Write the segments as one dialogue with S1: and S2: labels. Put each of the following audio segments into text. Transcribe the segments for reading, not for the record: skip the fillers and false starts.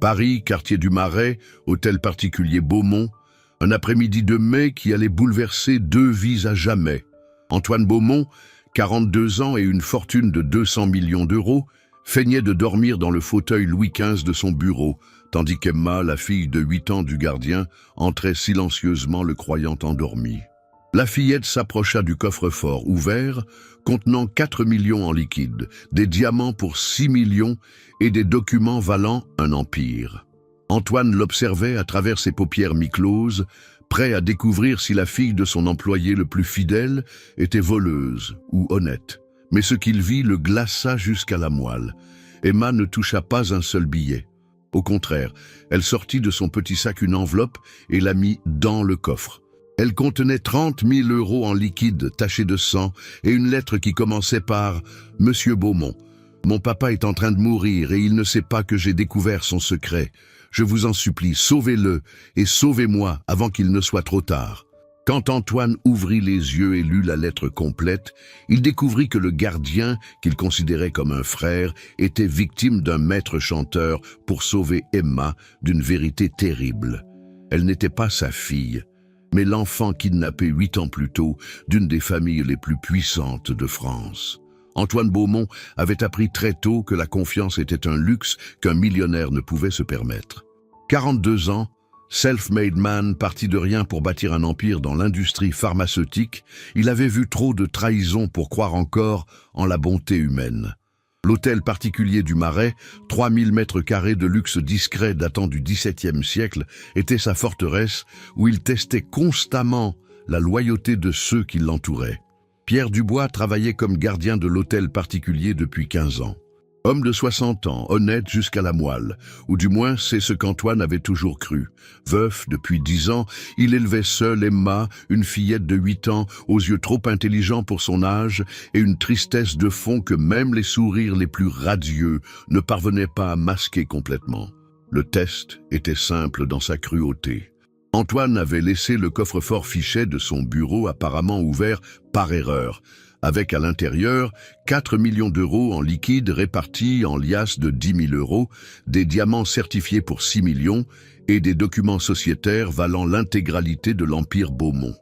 S1: Paris, quartier du Marais, hôtel particulier Beaumont, un après-midi de mai qui allait bouleverser deux vies à jamais. Antoine Beaumont, 42 ans et une fortune de 200 millions d'euros, feignait de dormir dans le fauteuil Louis XV de son bureau, tandis qu'Emma, la fille de 8 ans du gardien, entrait silencieusement le croyant endormi. La fillette s'approcha du coffre-fort ouvert, contenant 4 millions en liquide, des diamants pour 6 millions et des documents valant un empire. Antoine l'observait à travers ses paupières mi-closes, prêt à découvrir si la fille de son employé le plus fidèle était voleuse ou honnête. Mais ce qu'il vit le glaça jusqu'à la moelle. Emma ne toucha pas un seul billet. Au contraire, elle sortit de son petit sac une enveloppe et la mit dans le coffre. Elle contenait 30 000 euros en liquide taché de sang et une lettre qui commençait par « Monsieur Beaumont, mon papa est en train de mourir et il ne sait pas que j'ai découvert son secret. Je vous en supplie, sauvez-le et sauvez-moi avant qu'il ne soit trop tard. » Quand Antoine ouvrit les yeux et lut la lettre complète, il découvrit que le gardien, qu'il considérait comme un frère, était victime d'un maître chanteur pour sauver Emma d'une vérité terrible. Elle n'était pas sa fille, mais l'enfant kidnappé 8 ans plus tôt d'une des familles les plus puissantes de France. Antoine Beaumont avait appris très tôt que la confiance était un luxe qu'un millionnaire ne pouvait se permettre. 42 ans, self-made man, parti de rien pour bâtir un empire dans l'industrie pharmaceutique, il avait vu trop de trahison pour croire encore en la bonté humaine. L'hôtel particulier du Marais, 3000 mètres carrés de luxe discret datant du XVIIe siècle, était sa forteresse où il testait constamment la loyauté de ceux qui l'entouraient. Pierre Dubois travaillait comme gardien de l'hôtel particulier depuis 15 ans. Homme de 60 ans, honnête jusqu'à la moelle, ou du moins c'est ce qu'Antoine avait toujours cru. Veuf depuis 10 ans, il élevait seul Emma, une fillette de 8 ans, aux yeux trop intelligents pour son âge, et une tristesse de fond que même les sourires les plus radieux ne parvenaient pas à masquer complètement. Le test était simple dans sa cruauté. Antoine avait laissé le coffre-fort fichet de son bureau apparemment ouvert par erreur, avec à l'intérieur 4 millions d'euros en liquide répartis en liasses de 10 000 euros, des diamants certifiés pour 6 millions et des documents sociétaires valant l'intégralité de l'empire Beaumont.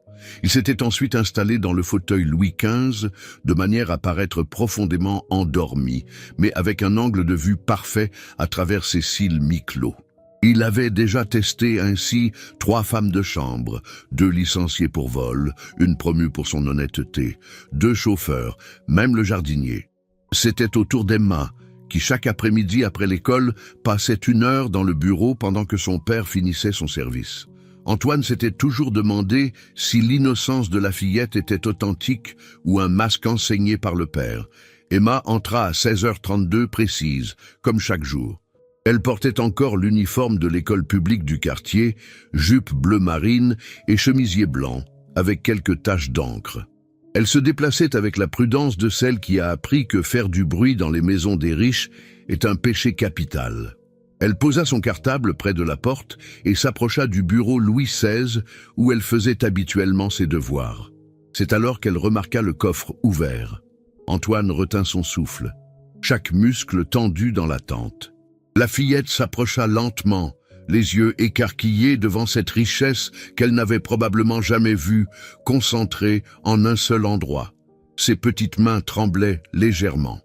S1: Il s'était ensuite installé dans le fauteuil Louis XV de manière à paraître profondément endormi, mais avec un angle de vue parfait à travers ses cils mi-clos. Il avait déjà testé ainsi 3 femmes de chambre, 2 licenciés pour vol, une promue pour son honnêteté, 2 chauffeurs, même le jardinier. C'était au tour d'Emma, qui chaque après-midi après l'école passait 1 heure dans le bureau pendant que son père finissait son service. Antoine s'était toujours demandé si l'innocence de la fillette était authentique ou un masque enseigné par le père. Emma entra à 16h32 précise, comme chaque jour. Elle portait encore l'uniforme de l'école publique du quartier, jupe bleu marine et chemisier blanc, avec quelques taches d'encre. Elle se déplaçait avec la prudence de celle qui a appris que faire du bruit dans les maisons des riches est un péché capital. Elle posa son cartable près de la porte et s'approcha du bureau Louis XVI où elle faisait habituellement ses devoirs. C'est alors qu'elle remarqua le coffre ouvert. Antoine retint son souffle, chaque muscle tendu dans l'attente. La fillette s'approcha lentement, les yeux écarquillés devant cette richesse qu'elle n'avait probablement jamais vue, concentrée en un seul endroit. Ses petites mains tremblaient légèrement.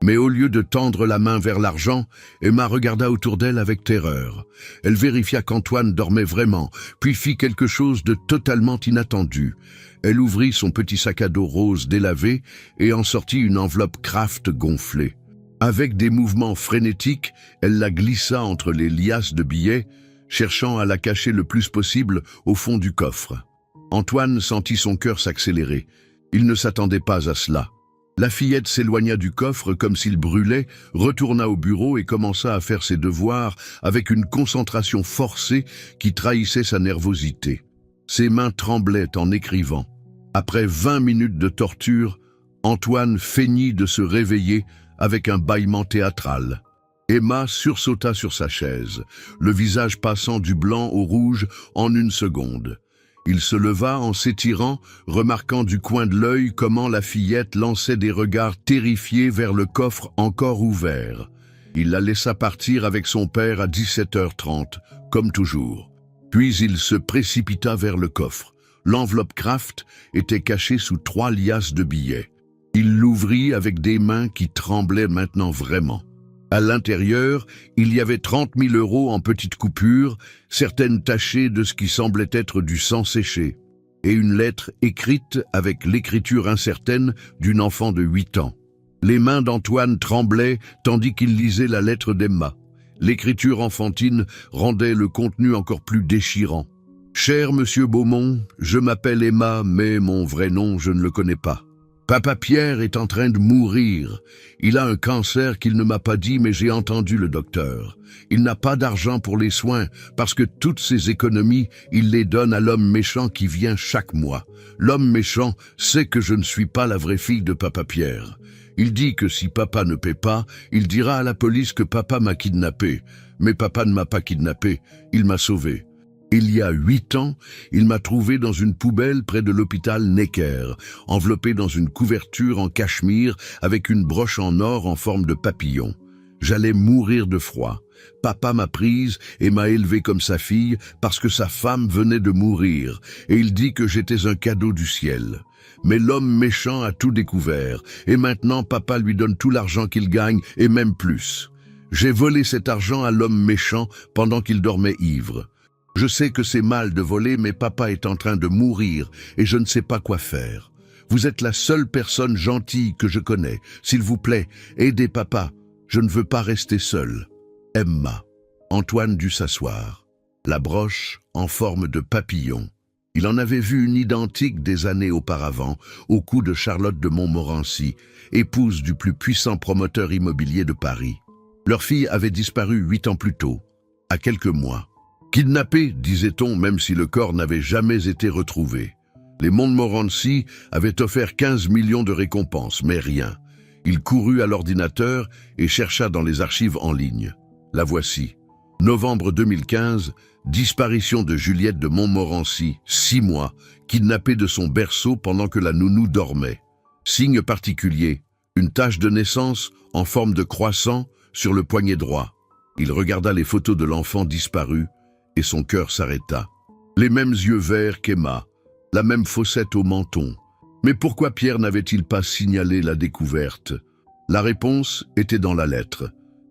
S1: Mais au lieu de tendre la main vers l'argent, Emma regarda autour d'elle avec terreur. Elle vérifia qu'Antoine dormait vraiment, puis fit quelque chose de totalement inattendu. Elle ouvrit son petit sac à dos rose délavé et en sortit une enveloppe Kraft gonflée. Avec des mouvements frénétiques, elle la glissa entre les liasses de billets, cherchant à la cacher le plus possible au fond du coffre. Antoine sentit son cœur s'accélérer. Il ne s'attendait pas à cela. La fillette s'éloigna du coffre comme s'il brûlait, retourna au bureau et commença à faire ses devoirs avec une concentration forcée qui trahissait sa nervosité. Ses mains tremblaient en écrivant. Après 20 minutes de torture, Antoine feignit de se réveiller avec un bâillement théâtral. Emma sursauta sur sa chaise, le visage passant du blanc au rouge en 1 seconde. Il se leva en s'étirant, remarquant du coin de l'œil comment la fillette lançait des regards terrifiés vers le coffre encore ouvert. Il la laissa partir avec son père à 17h30, comme toujours. Puis il se précipita vers le coffre. L'enveloppe Kraft était cachée sous 3 liasses de billets. Il l'ouvrit avec des mains qui tremblaient maintenant vraiment. À l'intérieur, il y avait 30 000 € en petites coupures, certaines tachées de ce qui semblait être du sang séché, et une lettre écrite avec l'écriture incertaine d'une enfant de 8 ans. Les mains d'Antoine tremblaient tandis qu'il lisait la lettre d'Emma. L'écriture enfantine rendait le contenu encore plus déchirant. « Cher Monsieur Beaumont, je m'appelle Emma, mais mon vrai nom, je ne le connais pas. Papa Pierre est en train de mourir. Il a un cancer qu'il ne m'a pas dit, mais j'ai entendu le docteur. Il n'a pas d'argent pour les soins, parce que toutes ses économies, il les donne à l'homme méchant qui vient chaque mois. L'homme méchant sait que je ne suis pas la vraie fille de Papa Pierre. Il dit que si papa ne paie pas, il dira à la police que papa m'a kidnappé. Mais papa ne m'a pas kidnappé, il m'a sauvé. Il y a 8 ans, il m'a trouvé dans une poubelle près de l'hôpital Necker, enveloppé dans une couverture en cachemire avec une broche en or en forme de papillon. J'allais mourir de froid. Papa m'a prise et m'a élevée comme sa fille parce que sa femme venait de mourir, et il dit que j'étais un cadeau du ciel. Mais l'homme méchant a tout découvert, et maintenant papa lui donne tout l'argent qu'il gagne, et même plus. J'ai volé cet argent à l'homme méchant pendant qu'il dormait ivre. Je sais que c'est mal de voler, mais papa est en train de mourir, et je ne sais pas quoi faire. Vous êtes la seule personne gentille que je connais. S'il vous plaît, aidez papa. Je ne veux pas rester seul. Emma. Antoine dut s'asseoir. La broche en forme de papillon. Il en avait vu une identique des années auparavant, au cou de Charlotte de Montmorency, épouse du plus puissant promoteur immobilier de Paris. Leur fille avait disparu 8 ans plus tôt, à quelques mois. Kidnappée, disait-on, même si le corps n'avait jamais été retrouvé. Les Montmorency avaient offert 15 millions de récompenses, mais rien. Il courut à l'ordinateur et chercha dans les archives en ligne. La voici. Novembre 2015, disparition de Juliette de Montmorency, 6 mois, kidnappée de son berceau pendant que la nounou dormait. Signe particulier, une tache de naissance en forme de croissant sur le poignet droit. Il regarda les photos de l'enfant disparu et son cœur s'arrêta. Les mêmes yeux verts qu'Emma, la même fossette au menton. Mais pourquoi Pierre n'avait-il pas signalé la découverte? La réponse était dans la lettre.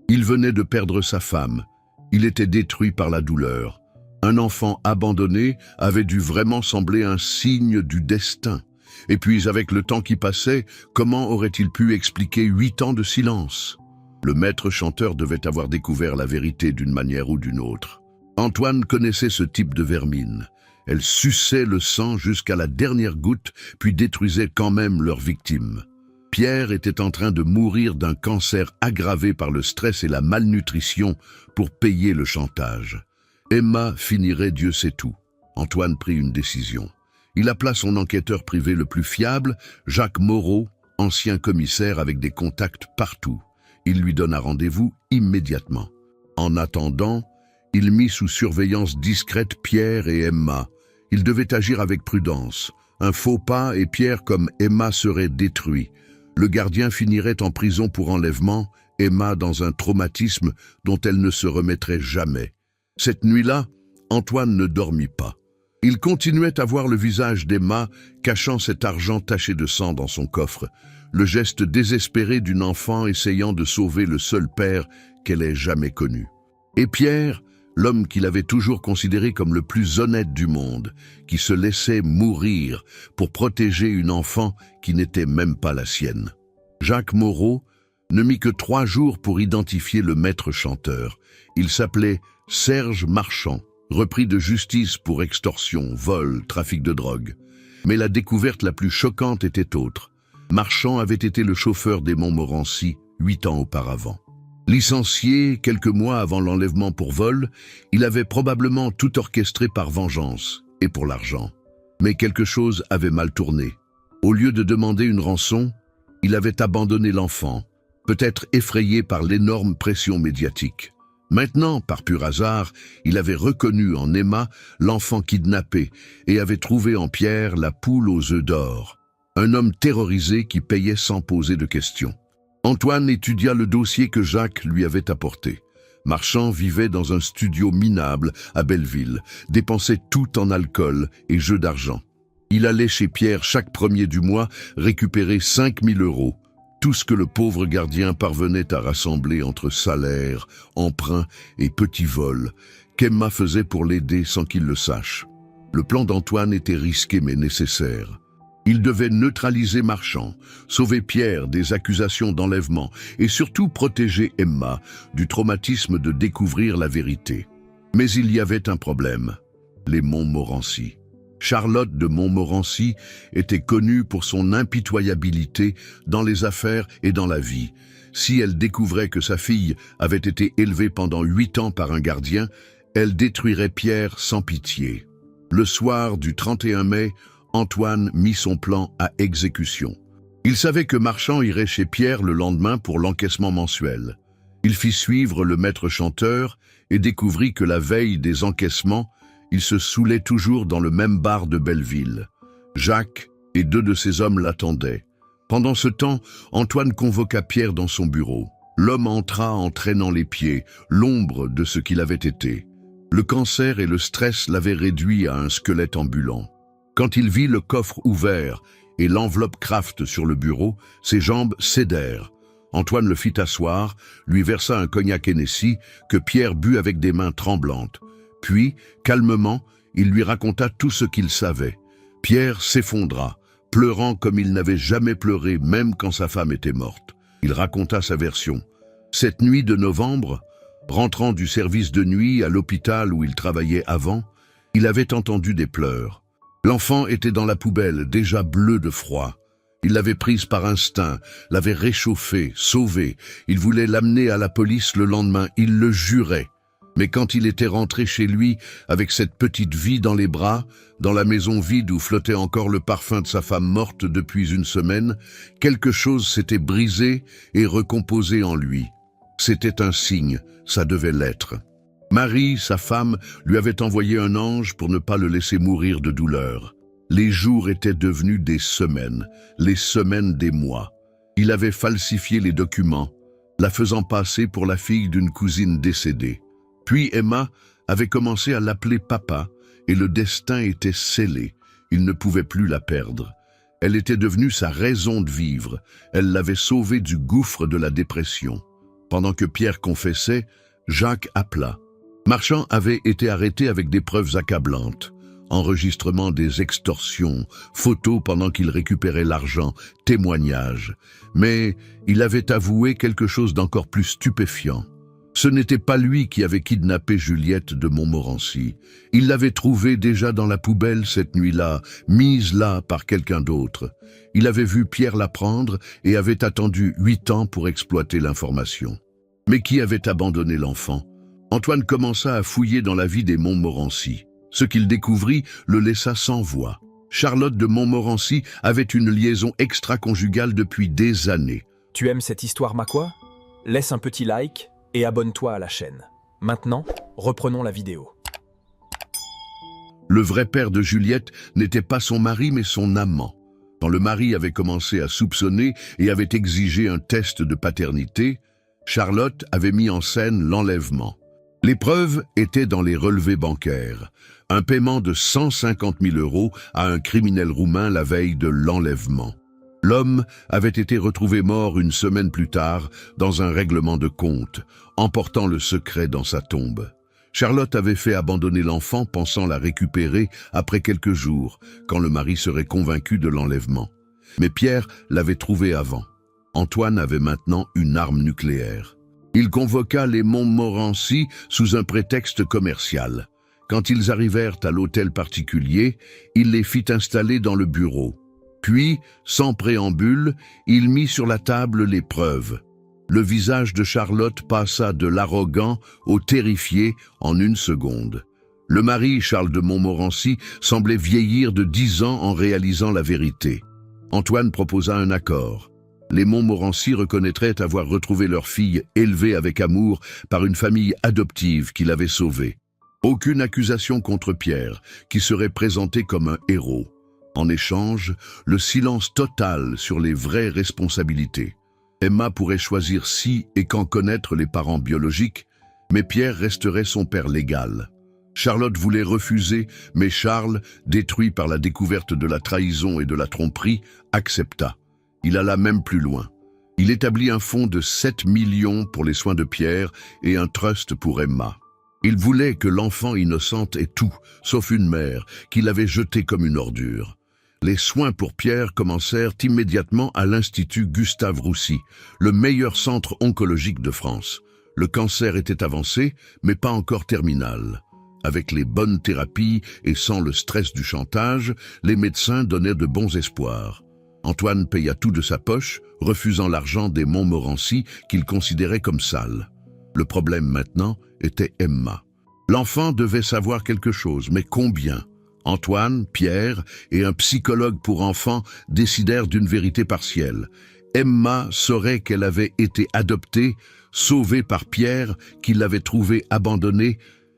S1: Il venait de perdre sa femme. Il était détruit par la douleur. Un enfant abandonné avait dû vraiment sembler un signe du destin. Et puis, avec le temps qui passait, comment aurait-il pu expliquer 8 ans de silence? Le maître chanteur devait avoir découvert la vérité d'une manière ou d'une autre. Antoine connaissait ce type de vermine. Elles suçaient le sang jusqu'à la dernière goutte, puis détruisaient quand même leurs victimes. Pierre était en train de mourir d'un cancer aggravé par le stress et la malnutrition pour payer le chantage. Emma finirait Dieu sait tout. Antoine prit une décision. Il appela son enquêteur privé le plus fiable, Jacques Moreau, ancien commissaire avec des contacts partout. Il lui donna rendez-vous immédiatement. En attendant, il mit sous surveillance discrète Pierre et Emma. Il devait agir avec prudence. Un faux pas et Pierre comme Emma serait détruit. Le gardien finirait en prison pour enlèvement, Emma dans un traumatisme dont elle ne se remettrait jamais. Cette nuit-là, Antoine ne dormit pas. Il continuait à voir le visage d'Emma, cachant cet argent taché de sang dans son coffre, le geste désespéré d'une enfant essayant de sauver le seul père qu'elle ait jamais connu. Et Pierre, l'homme qu'il avait toujours considéré comme le plus honnête du monde, qui se laissait mourir pour protéger une enfant qui n'était même pas la sienne. Jacques Moreau ne mit que 3 jours pour identifier le maître chanteur. Il s'appelait Serge Marchand, repris de justice pour extorsion, vol, trafic de drogue. Mais la découverte la plus choquante était autre. Marchand avait été le chauffeur des Montmorency 8 ans auparavant. Licencié quelques mois avant l'enlèvement pour vol, il avait probablement tout orchestré par vengeance et pour l'argent. Mais quelque chose avait mal tourné. Au lieu de demander une rançon, il avait abandonné l'enfant, peut-être effrayé par l'énorme pression médiatique. Maintenant, par pur hasard, il avait reconnu en Emma l'enfant kidnappé et avait trouvé en Pierre la poule aux œufs d'or, un homme terrorisé qui payait sans poser de questions. Antoine étudia le dossier que Jacques lui avait apporté. Marchand vivait dans un studio minable à Belleville, dépensait tout en alcool et jeux d'argent. Il allait chez Pierre chaque premier du mois récupérer 5 000 €, tout ce que le pauvre gardien parvenait à rassembler entre salaire, emprunt et petits vols, qu'Emma faisait pour l'aider sans qu'il le sache. Le plan d'Antoine était risqué mais nécessaire. Il devait neutraliser Marchand, sauver Pierre des accusations d'enlèvement et surtout protéger Emma du traumatisme de découvrir la vérité. Mais il y avait un problème, les Montmorency. Charlotte de Montmorency était connue pour son impitoyabilité dans les affaires et dans la vie. Si elle découvrait que sa fille avait été élevée pendant 8 ans par un gardien, elle détruirait Pierre sans pitié. Le soir du 31 mai, Antoine mit son plan à exécution. Il savait que Marchand irait chez Pierre le lendemain pour l'encaissement mensuel. Il fit suivre le maître chanteur et découvrit que la veille des encaissements, il se saoulait toujours dans le même bar de Belleville. Jacques et 2 de ses hommes l'attendaient. Pendant ce temps, Antoine convoqua Pierre dans son bureau. L'homme entra en traînant les pieds, l'ombre de ce qu'il avait été. Le cancer et le stress l'avaient réduit à un squelette ambulant. Quand il vit le coffre ouvert et l'enveloppe Kraft sur le bureau, ses jambes cédèrent. Antoine le fit asseoir, lui versa un cognac Hennessy que Pierre but avec des mains tremblantes. Puis, calmement, il lui raconta tout ce qu'il savait. Pierre s'effondra, pleurant comme il n'avait jamais pleuré, même quand sa femme était morte. Il raconta sa version. Cette nuit de novembre, rentrant du service de nuit à l'hôpital où il travaillait avant, il avait entendu des pleurs. L'enfant était dans la poubelle, déjà bleu de froid. Il l'avait prise par instinct, l'avait réchauffée, sauvée. Il voulait l'amener à la police le lendemain, il le jurait. Mais quand il était rentré chez lui, avec cette petite vie dans les bras, dans la maison vide où flottait encore le parfum de sa femme morte depuis une semaine, quelque chose s'était brisé et recomposé en lui. C'était un signe, ça devait l'être. Marie, sa femme, lui avait envoyé un ange pour ne pas le laisser mourir de douleur. Les jours étaient devenus des semaines, les semaines des mois. Il avait falsifié les documents, la faisant passer pour la fille d'une cousine décédée. Puis Emma avait commencé à l'appeler papa, et le destin était scellé. Il ne pouvait plus la perdre. Elle était devenue sa raison de vivre. Elle l'avait sauvé du gouffre de la dépression. Pendant que Pierre confessait, Jacques appela. Marchand avait été arrêté avec des preuves accablantes. Enregistrement des extorsions, photos pendant qu'il récupérait l'argent, témoignages. Mais il avait avoué quelque chose d'encore plus stupéfiant. Ce n'était pas lui qui avait kidnappé Juliette de Montmorency. Il l'avait trouvée déjà dans la poubelle cette nuit-là, mise là par quelqu'un d'autre. Il avait vu Pierre la prendre et avait attendu 8 ans pour exploiter l'information. Mais qui avait abandonné l'enfant? Antoine commença à fouiller dans la vie des Montmorency. Ce qu'il découvrit le laissa sans voix. Charlotte de Montmorency avait une liaison extra-conjugale depuis des années.
S2: Tu aimes cette histoire, ma quoi? Laisse un petit like et abonne-toi à la chaîne. Maintenant, reprenons la vidéo.
S1: Le vrai père de Juliette n'était pas son mari mais son amant. Quand le mari avait commencé à soupçonner et avait exigé un test de paternité, Charlotte avait mis en scène l'enlèvement. Les preuves étaient dans les relevés bancaires. Un paiement de 150 000 € à un criminel roumain la veille de l'enlèvement. L'homme avait été retrouvé mort une semaine plus tard dans un règlement de compte, emportant le secret dans sa tombe. Charlotte avait fait abandonner l'enfant pensant la récupérer après quelques jours, quand le mari serait convaincu de l'enlèvement. Mais Pierre l'avait trouvé avant. Antoine avait maintenant une arme nucléaire. Il convoqua les Montmorency sous un prétexte commercial. Quand ils arrivèrent à l'hôtel particulier, il les fit installer dans le bureau. Puis, sans préambule, il mit sur la table les preuves. Le visage de Charlotte passa de l'arrogant au terrifié en une seconde. Le mari, Charles de Montmorency, semblait vieillir de 10 ans en réalisant la vérité. Antoine proposa un accord. Les Montmorency reconnaîtraient avoir retrouvé leur fille élevée avec amour par une famille adoptive qui l'avait sauvée. Aucune accusation contre Pierre, qui serait présenté comme un héros. En échange, le silence total sur les vraies responsabilités. Emma pourrait choisir si et quand connaître les parents biologiques, mais Pierre resterait son père légal. Charlotte voulait refuser, mais Charles, détruit par la découverte de la trahison et de la tromperie, accepta. Il alla même plus loin. Il établit un fonds de 7 millions pour les soins de Pierre et un trust pour Emma. Il voulait que l'enfant innocente ait tout, sauf une mère, qu'il avait jetée comme une ordure. Les soins pour Pierre commencèrent immédiatement à l'Institut Gustave Roussy, le meilleur centre oncologique de France. Le cancer était avancé, mais pas encore terminal. Avec les bonnes thérapies et sans le stress du chantage, les médecins donnaient de bons espoirs. Antoine paya tout de sa poche, refusant l'argent des Montmorency qu'il considérait comme sale. Le problème maintenant était Emma. L'enfant devait savoir quelque chose, mais combien ? Antoine, Pierre et un psychologue pour enfants décidèrent d'une vérité partielle. Emma saurait qu'elle avait été adoptée, sauvée par Pierre, qui l'avait trouvée abandonnée,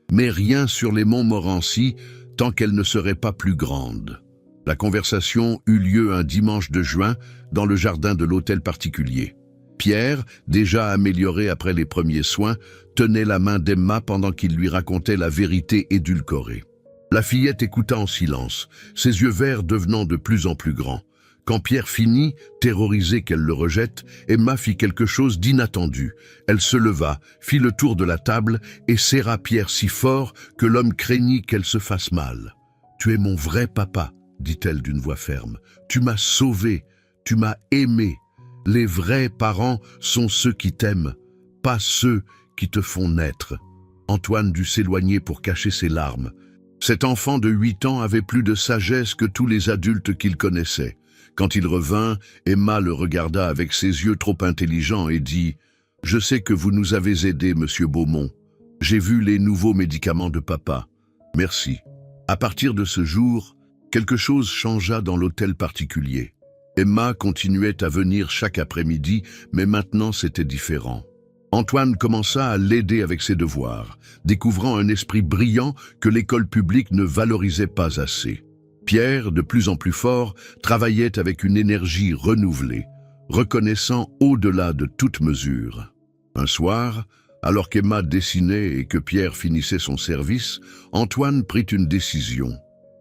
S1: mais rien sur les Montmorency tant qu'elle ne serait pas plus grande. La conversation eut lieu un dimanche de juin dans le jardin de l'hôtel particulier. Pierre, déjà amélioré après les premiers soins, tenait la main d'Emma pendant qu'il lui racontait la vérité édulcorée. La fillette écouta en silence, ses yeux verts devenant de plus en plus grands. Quand Pierre finit, terrorisé qu'elle le rejette, Emma fit quelque chose d'inattendu. Elle se leva, fit le tour de la table et serra Pierre si fort que l'homme craignit qu'elle se fasse mal. « Tu es mon vrai papa », dit-elle d'une voix ferme. « Tu m'as sauvé, tu m'as aimé. Les vrais parents sont ceux qui t'aiment, pas ceux qui te font naître. » Antoine dut s'éloigner pour cacher ses larmes. Cet enfant de 8 ans avait plus de sagesse que tous les adultes qu'il connaissait. Quand il revint, Emma le regarda avec ses yeux trop intelligents et dit « Je sais que vous nous avez aidés, monsieur Beaumont. J'ai vu les nouveaux médicaments de papa. Merci. » À partir de ce jour, quelque chose changea dans l'hôtel particulier. Emma continuait à venir chaque après-midi, mais maintenant c'était différent. Antoine commença à l'aider avec ses devoirs, découvrant un esprit brillant que l'école publique ne valorisait pas assez. Pierre, de plus en plus fort, travaillait avec une énergie renouvelée, reconnaissant au-delà de toute mesure. Un soir, alors qu'Emma dessinait et que Pierre finissait son service, Antoine prit une décision.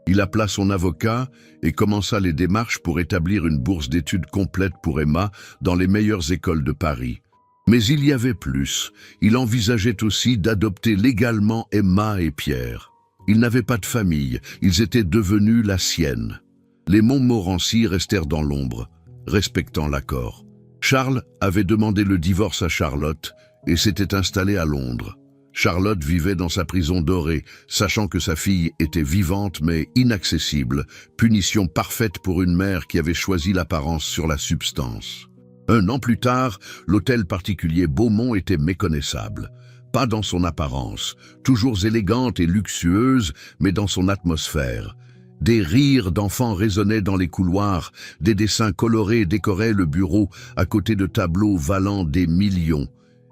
S1: Il appela son avocat et commença les démarches pour établir une bourse d'études complète pour Emma dans les meilleures écoles de Paris. Mais il y avait plus. Il envisageait aussi d'adopter légalement Emma et Pierre. Ils n'avaient pas de famille, ils étaient devenus la sienne. Les Montmorency restèrent dans l'ombre, respectant l'accord. Charles avait demandé le divorce à Charlotte et s'était installé à Londres. Charlotte vivait dans sa prison dorée, sachant que sa fille était vivante mais inaccessible, punition parfaite pour une mère qui avait choisi l'apparence sur la substance. 1 an plus tard, l'hôtel particulier Beaumont était méconnaissable. Pas dans son apparence, toujours élégante et luxueuse, mais dans son atmosphère. Des rires d'enfants résonnaient dans les couloirs, des dessins colorés décoraient le bureau à côté de tableaux valant des millions,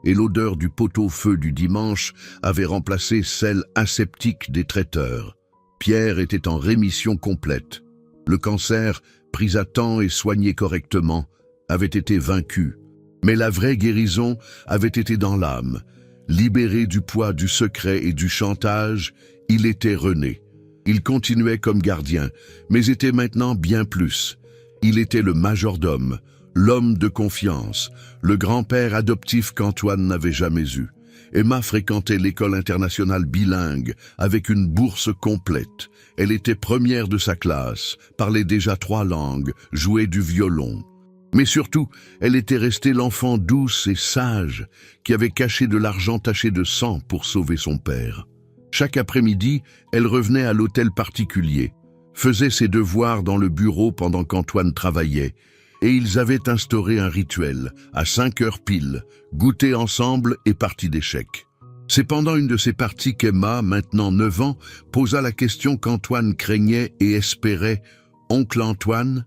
S1: et l'odeur du pot-au-feu du dimanche avait remplacé celle aseptique des traiteurs. Pierre était en rémission complète. Le cancer, pris à temps et soigné correctement, avait été vaincu. Mais la vraie guérison avait été dans l'âme. Libéré du poids du secret et du chantage, il était rené. Il continuait comme gardien, mais était maintenant bien plus. Il était le majordome, l'homme de confiance, le grand-père adoptif qu'Antoine n'avait jamais eu. Emma fréquentait l'école internationale bilingue, avec une bourse complète. Elle était première de sa classe, parlait déjà 3 langues, jouait du violon. Mais surtout, elle était restée l'enfant douce et sage qui avait caché de l'argent taché de sang pour sauver son père. Chaque après-midi, elle revenait à l'hôtel particulier, faisait ses devoirs dans le bureau pendant qu'Antoine travaillait, et ils avaient instauré un rituel, à 5 heures pile, goûter ensemble et partie d'échecs. C'est pendant une de ces parties qu'Emma, maintenant 9 ans, posa la question qu'Antoine craignait et espérait. « Oncle Antoine ?»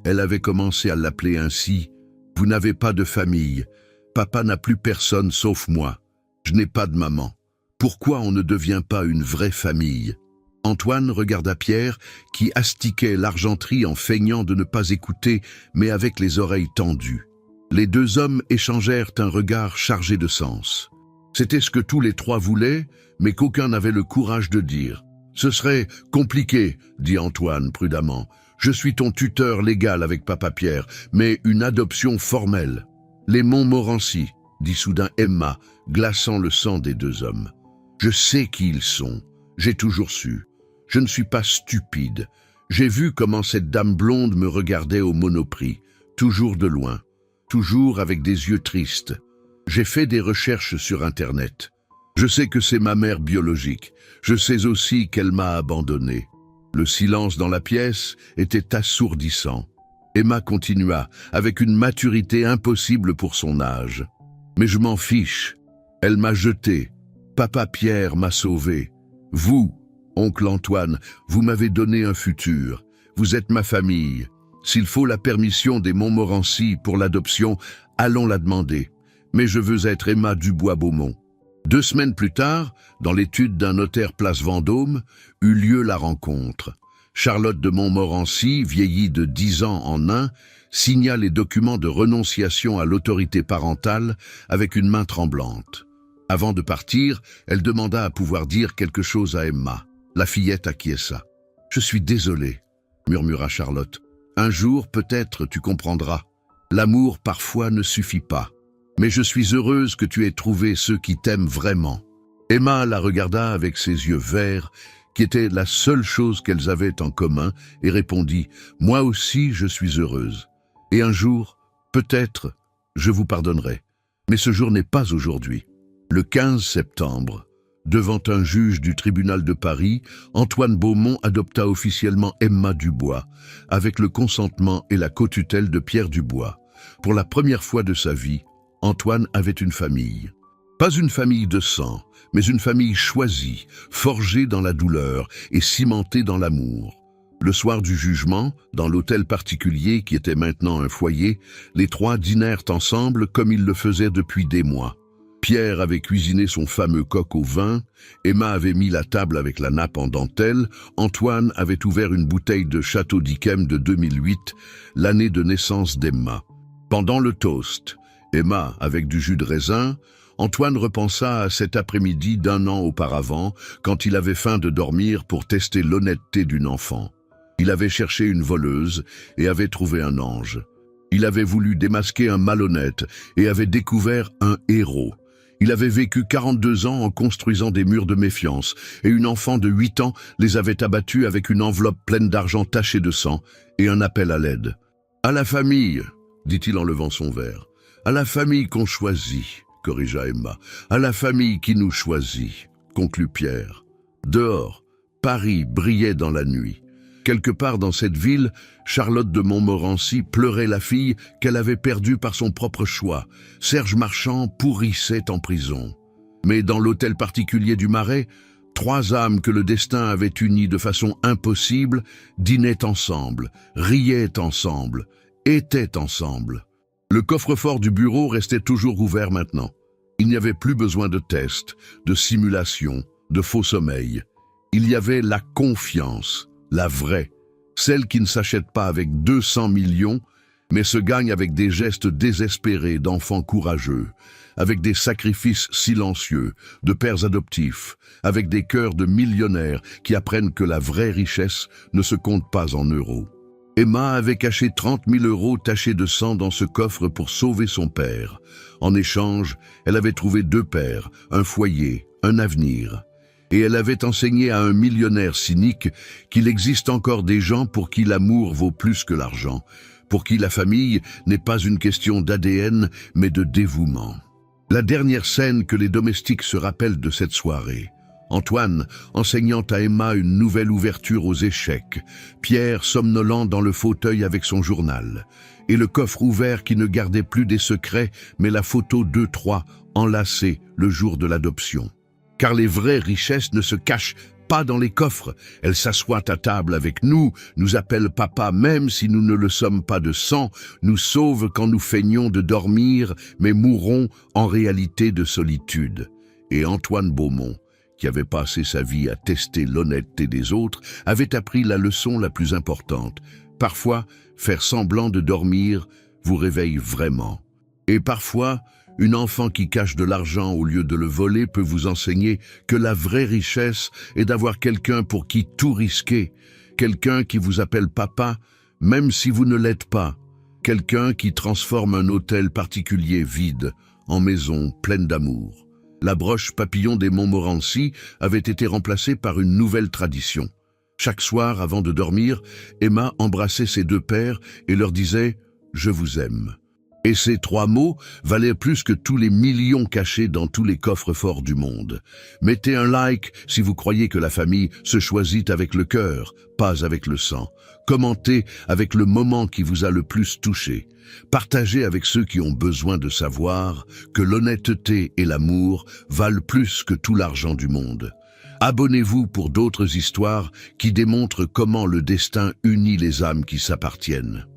S1: Elle avait commencé à l'appeler ainsi. « Vous n'avez pas de famille. Papa n'a plus personne sauf moi. Je n'ai pas de maman. Pourquoi on ne devient pas une vraie famille ?» Antoine regarda Pierre, qui astiquait l'argenterie en feignant de ne pas écouter, mais avec les oreilles tendues. Les deux hommes échangèrent un regard chargé de sens. C'était ce que tous les trois voulaient, mais qu'aucun n'avait le courage de dire. « Ce serait compliqué, » dit Antoine prudemment. « Je suis ton tuteur légal avec Papa Pierre, mais une adoption formelle. »« Les Montmorency, » dit soudain Emma, glaçant le sang des deux hommes. « Je sais qui ils sont. J'ai toujours su. Je ne suis pas stupide. J'ai vu comment cette dame blonde me regardait au Monoprix, toujours de loin, toujours avec des yeux tristes. J'ai fait des recherches sur Internet. Je sais que c'est ma mère biologique. Je sais aussi qu'elle m'a abandonné. » Le silence dans la pièce était assourdissant. Emma continua, avec une maturité impossible pour son âge. « Mais je m'en fiche. Elle m'a jeté. Papa Pierre m'a sauvé. Vous, oncle Antoine, vous m'avez donné un futur. Vous êtes ma famille. S'il faut la permission des Montmorency pour l'adoption, allons la demander. Mais je veux être Emma Dubois-Beaumont. » 2 semaines plus tard, dans l'étude d'un notaire place Vendôme, eut lieu la rencontre. Charlotte de Montmorency, vieillie de 10 ans en 1, signa les documents de renonciation à l'autorité parentale avec une main tremblante. Avant de partir, elle demanda à pouvoir dire quelque chose à Emma. La fillette acquiesça. « Je suis désolée, » murmura Charlotte. « Un jour, peut-être, tu comprendras. L'amour, parfois, ne suffit pas. Mais je suis heureuse que tu aies trouvé ceux qui t'aiment vraiment. » Emma la regarda avec ses yeux verts, qui étaient la seule chose qu'elles avaient en commun, et répondit « Moi aussi, je suis heureuse. Et un jour, peut-être, je vous pardonnerai. Mais ce jour n'est pas aujourd'hui. » Le 15 septembre, devant un juge du tribunal de Paris, Antoine Beaumont adopta officiellement Emma Dubois, avec le consentement et la cotutelle de Pierre Dubois. Pour la première fois de sa vie, Antoine avait une famille. Pas une famille de sang, mais une famille choisie, forgée dans la douleur et cimentée dans l'amour. Le soir du jugement, dans l'hôtel particulier qui était maintenant un foyer, les trois dînèrent ensemble comme ils le faisaient depuis des mois. Pierre avait cuisiné son fameux coq au vin, Emma avait mis la table avec la nappe en dentelle, Antoine avait ouvert une bouteille de Château d'Yquem de 2008, l'année de naissance d'Emma. Pendant le toast, Emma avec du jus de raisin, Antoine repensa à cet après-midi d'1 an auparavant, quand il avait faim de dormir pour tester l'honnêteté d'une enfant. Il avait cherché une voleuse et avait trouvé un ange. Il avait voulu démasquer un malhonnête et avait découvert un héros. Il avait vécu 42 ans en construisant des murs de méfiance, et une enfant de 8 ans les avait abattus avec une enveloppe pleine d'argent tachée de sang et un appel à l'aide. « À la famille !» dit-il en levant son verre. « À la famille qu'on choisit !» corrigea Emma. « À la famille qui nous choisit !» conclut Pierre. Dehors, Paris brillait dans la nuit. Quelque part dans cette ville, Charlotte de Montmorency pleurait la fille qu'elle avait perdue par son propre choix. Serge Marchand pourrissait en prison. Mais dans l'hôtel particulier du Marais, 3 âmes que le destin avait unies de façon impossible dînaient ensemble, riaient ensemble, étaient ensemble. Le coffre-fort du bureau restait toujours ouvert maintenant. Il n'y avait plus besoin de tests, de simulations, de faux sommeil. Il y avait la confiance. La vraie, celle qui ne s'achète pas avec 200 millions, mais se gagne avec des gestes désespérés d'enfants courageux, avec des sacrifices silencieux de pères adoptifs, avec des cœurs de millionnaires qui apprennent que la vraie richesse ne se compte pas en euros. Emma avait caché 30 000 euros tachés de sang dans ce coffre pour sauver son père. En échange, elle avait trouvé 2 pères, un foyer, un avenir. Et elle avait enseigné à un millionnaire cynique qu'il existe encore des gens pour qui l'amour vaut plus que l'argent, pour qui la famille n'est pas une question d'ADN, mais de dévouement. La dernière scène que les domestiques se rappellent de cette soirée. Antoine enseignant à Emma une nouvelle ouverture aux échecs, Pierre somnolent dans le fauteuil avec son journal, et le coffre ouvert qui ne gardait plus des secrets, mais la photo d'eux 3 enlacés le jour de l'adoption. Car les vraies richesses ne se cachent pas dans les coffres. Elles s'assoient à table avec nous, nous appellent papa même si nous ne le sommes pas de sang, nous sauvent quand nous feignons de dormir, mais mourrons en réalité de solitude. Et Antoine Beaumont, qui avait passé sa vie à tester l'honnêteté des autres, avait appris la leçon la plus importante. Parfois, faire semblant de dormir vous réveille vraiment. Et parfois, une enfant qui cache de l'argent au lieu de le voler peut vous enseigner que la vraie richesse est d'avoir quelqu'un pour qui tout risquer, quelqu'un qui vous appelle papa, même si vous ne l'êtes pas, quelqu'un qui transforme un hôtel particulier vide en maison pleine d'amour. La broche papillon des Montmorency avait été remplacée par une nouvelle tradition. Chaque soir, avant de dormir, Emma embrassait ses deux pères et leur disait « Je vous aime ». Et ces 3 mots valaient plus que tous les millions cachés dans tous les coffres-forts du monde. Mettez un like si vous croyez que la famille se choisit avec le cœur, pas avec le sang. Commentez avec le moment qui vous a le plus touché. Partagez avec ceux qui ont besoin de savoir que l'honnêteté et l'amour valent plus que tout l'argent du monde. Abonnez-vous pour d'autres histoires qui démontrent comment le destin unit les âmes qui s'appartiennent.